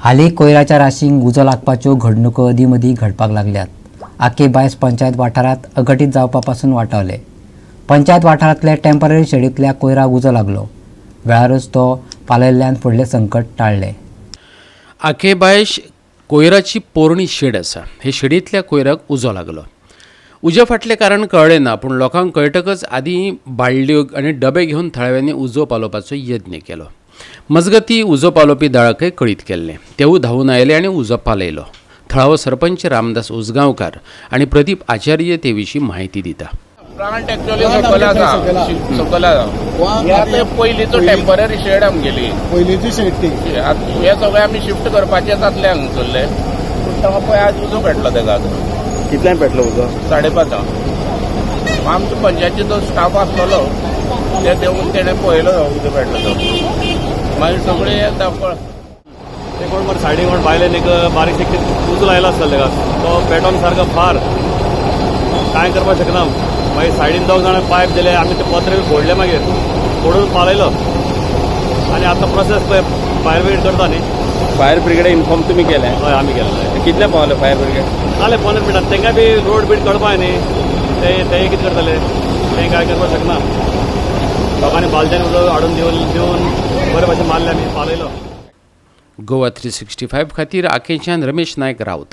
हालीं कोयराच्या राशींक उजो लागपाच्यो घडणुको अदीं घडपाक लागल्यात. आखे बायस पंचायत वाठारांत अघटीत जावपा पासून वाटावले. पंचायत वाठारांतल्या टेम्पररी शेडींतल्या कोयराक उजो लागलो. वेळारूच तो पालयल्ल्यान फुडलें संकट टाळ्ळें. आखे बायश कोयराची पोरणी शेड आसा. हे शेडींतल्या कोयराक उजो लागलो. उजे फाटलें कारण कळ्ळें ना, पूण लोकांक कळटकच आदीं बाळल्यो आनी डबे घेवन थळाव्यांनी उजो पालोवपाचो यत्न केलो. मजगतीं उजो पालोवपी दळाकय कळीत केल्लें. तेवूय धांवन आयले आनी उजो पालयलो. थळावो सरपंच रामदास उसगांवकार आनी प्रदीप आचार्य ते विशीं म्हायती दिता. प्लांट एक्चुअली सकयल आसा. हे आतां पयलींचो टेम्पररी शेड आमगेली. पयलींची शेड ती. हे सगळे आमी शिफ्ट करपाचे जातले हांगसरले. पूण ताका पळय आज उजो पेटलो तेका. कितल्यान पेटलो उजो? 5:30. आमच्या पंचायतीचो जो स्टाफ आसलेलो ते देऊन तेणें पळयलो उजो पेटलो तो. मागीर सगळे ते कोण मरे सायडीक कोण बायलेन एक बारीक एक उजो लायलो आसलो तेका. तो पेटोवन सारको फार कांय करपाक शकना. मागीर सायडीन 2 जाणां पायप दिले. आमी ते पत्रे फोडले, मागीर फोडून पालयलो. आनी आतां प्रोसेस पळय फायर ब्रिगेड करता न्ही. फायर ब्रिगेड इन्फॉर्म तुम्ही केलें? हय, आमी केलें. कितले पावले फायर ब्रिगेड? जालें 15 मिनटां. तेंकां बी रोड बीड कळपाक न्ही. ते कितें करतले, तें कांय करपाक शकना. लोकांनी बालद्यान उजो हाडून दिवन बरे भाशेन मारले आनी पालयलो. गोवा 365 खातीर आखेच्यान रमेश नायक रावत.